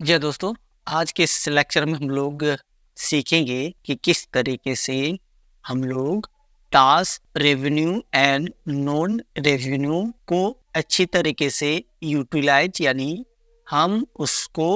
जी दोस्तों, आज के इस लेक्चर में हम लोग सीखेंगे कि किस तरीके से हम लोग task, revenue and non revenue को अच्छी तरीके से यूटिलाइज यानी हम उसको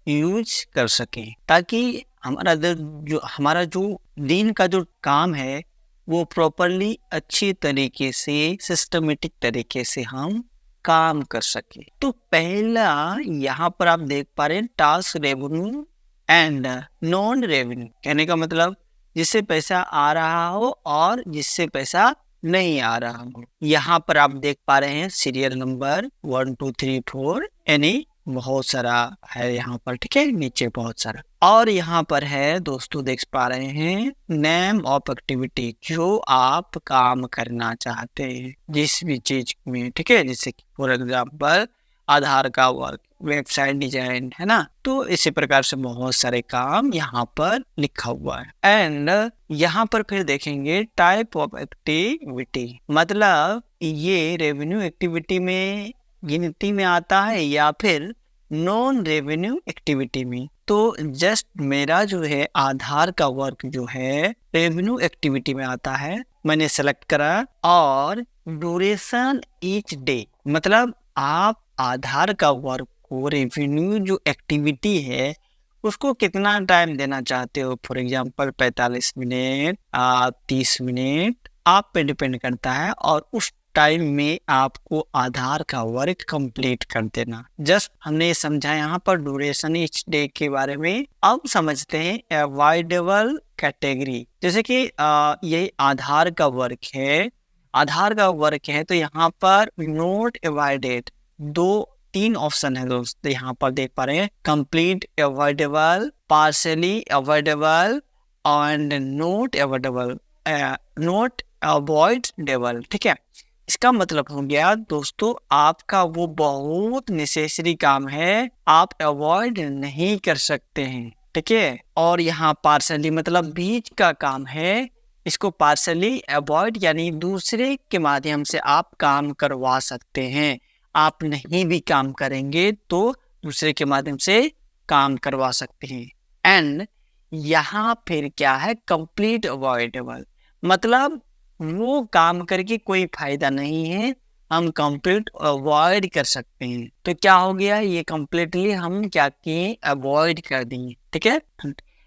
यूज कर सकें ताकि हमारा जो दिन का जो काम है वो प्रॉपरली अच्छी तरीके से सिस्टमेटिक तरीके से हम काम कर सके। तो पहला यहाँ पर आप देख पा रहे हैं task, revenue and non revenue. कहने का मतलब जिससे पैसा आ रहा हो और जिससे पैसा नहीं आ रहा हो। यहाँ पर आप देख पा रहे हैं सीरियल नंबर 1 2 3 4 यानी बहुत सारा है यहाँ पर, ठीक है, नीचे बहुत सारा। और यहाँ पर है दोस्तों, देख पा रहे हैं नेम ऑफ एक्टिविटी, जो आप काम करना चाहते हैं जिस भी चीज में, ठीक है, जैसे फॉर एग्जाम्पल आधार का वर्क, वेबसाइट डिजाइन, है ना। तो इसी प्रकार से बहुत सारे काम यहाँ पर लिखा हुआ है। एंड यहाँ पर फिर देखेंगे टाइप ऑफ एक्टिविटी, मतलब ये रेवेन्यू एक्टिविटी में गिनती में आता है या फिर नॉन रेवेन्यू एक्टिविटी में। तो जस्ट मेरा जो है आधार का वर्क जो है रेवेन्यू एक्टिविटी में आता है, मैंने सेलेक्ट करा। और ड्यूरेशन ईच डे, मतलब आप आधार का वर्क को रेवेन्यू जो एक्टिविटी है उसको कितना टाइम देना चाहते हो। फॉर एग्जांपल 45 मिनट, 30 मिनट, आप पे डिपेंड करता है। और उस टाइम में आपको आधार का वर्क कंप्लीट कर देना। जस्ट हमने समझा यहाँ पर ड्यूरेशन ईच डे के बारे में। अब समझते हैं अवॉइडेबल कैटेगरी। जैसे कि ये आधार का वर्क है, आधार का वर्क है तो यहाँ पर नोट अवॉइडेड, 2-3 ऑप्शन है दोस्त, यहाँ पर देख पा रहे हैं complete avoidable, partially avoidable and note avoidable, note avoidable, ठीक है। इसका मतलब हो गया दोस्तों, आपका वो बहुत नेसेसरी काम है, आप अवॉइड नहीं कर सकते हैं, ठीक है। और यहाँ पार्शली मतलब बीच का काम है, इसको पार्शली अवॉइड यानी दूसरे के माध्यम से आप काम करवा सकते हैं। आप नहीं भी काम करेंगे तो दूसरे के माध्यम से काम करवा सकते हैं। एंड यहाँ फिर क्या है, कंप्लीट अवॉइडेबल, मतलब वो काम करके कोई फायदा नहीं है, हम कंप्लीट अवॉइड कर सकते हैं। तो क्या हो गया, ये कंप्लीटली हम क्या किए, अवॉइड कर दिए, ठीक है।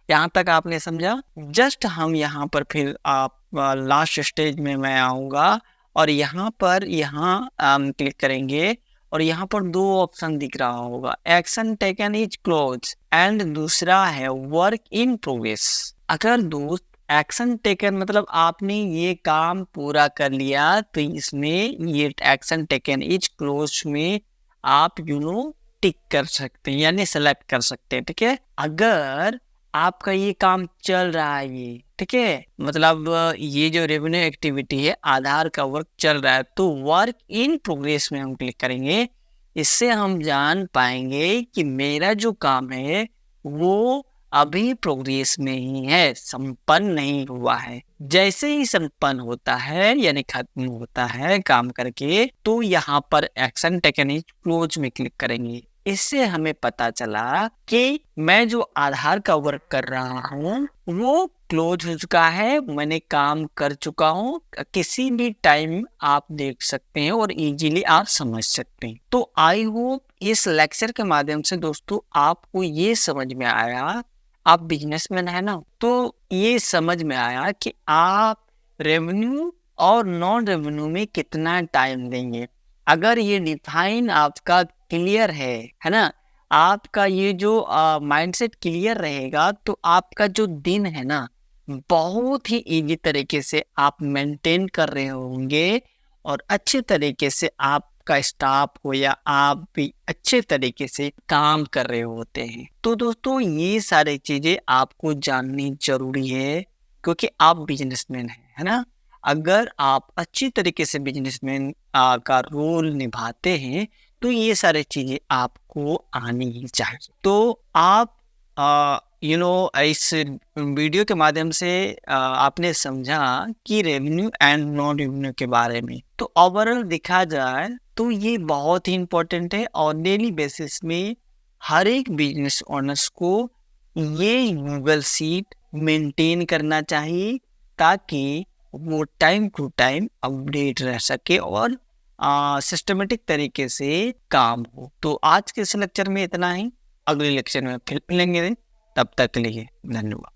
यहाँ तक आपने समझा। जस्ट हम यहाँ पर फिर आप लास्ट स्टेज में मैं आऊँगा और यहाँ पर क्लिक करेंगे और यहाँ पर 2 ऑप्शन दिख रहा होगा, action taken is close and दूसरा है वर्क इन प्रोग्रेस। अगर दोस्त एक्शन टेकन मतलब आपने ये काम पूरा कर लिया तो इसमें ये एक्शन टेकन इज क्लोज में आप टिक कर सकते हैं यानी सेलेक्ट कर सकते हैं, ठीक है। अगर आपका ये काम चल रहा है, ये ठीक है, मतलब ये जो रेवेन्यू एक्टिविटी है आधार का वर्क चल रहा है, तो वर्क इन प्रोग्रेस में हम क्लिक करेंगे। इससे हम जान पाएंगे कि मेरा जो काम है वो अभी प्रोग्रेस में ही है, संपन्न नहीं हुआ है। जैसे ही संपन्न होता है यानी खत्म होता है काम करके, तो यहाँ पर एक्शन टेकन इज क्लोज में क्लिक करेंगे। इससे हमें पता चला कि मैं जो आधार का वर्क कर रहा हूँ वो क्लोज हो चुका है, मैंने काम कर चुका हूँ। किसी भी टाइम आप देख सकते हैं और इजीली आप समझ सकते हैं। तो आई होप इस लेक्चर के माध्यम से दोस्तों आपको ये समझ में आया, आप बिजनेसमैन है ना, तो ये समझ में आया कि आप रेवेन्यू और नॉन रेवेन्यू में कितना टाइम देंगे। अगर ये डिफाइन आपका क्लियर है ना, आपका ये जो माइंडसेट क्लियर रहेगा तो आपका जो दिन है ना बहुत ही इजी तरीके से आप मेंटेन कर रहे होंगे और अच्छे तरीके से आपका स्टाफ हो या आप भी अच्छे तरीके से काम कर रहे होते हैं। तो दोस्तों ये सारी चीजें आपको जाननी जरूरी है क्योंकि आप बिजनेसमैन हैं, है ना। अगर आप अच्छी तरीके से बिजनेसमैन का रोल निभाते हैं तो ये सारी चीजें आपको आनी ही चाहिए। तो आप इस वीडियो के माध्यम से आपने समझा कि रेवेन्यू एंड नॉन रेवेन्यू के बारे में। तो ओवरऑल देखा जाए तो ये बहुत ही इम्पोर्टेंट है और डेली बेसिस में हर एक बिजनेस ओनर्स को ये गूगल शीट मेंटेन करना चाहिए ताकि वो टाइम टू टाइम अपडेट रह सके और सिस्टमेटिक तरीके से काम हो। तो आज के इस लेक्चर में इतना ही, अगले लेक्चर में फिर मिलेंगे। तब तक के लिए धन्यवाद।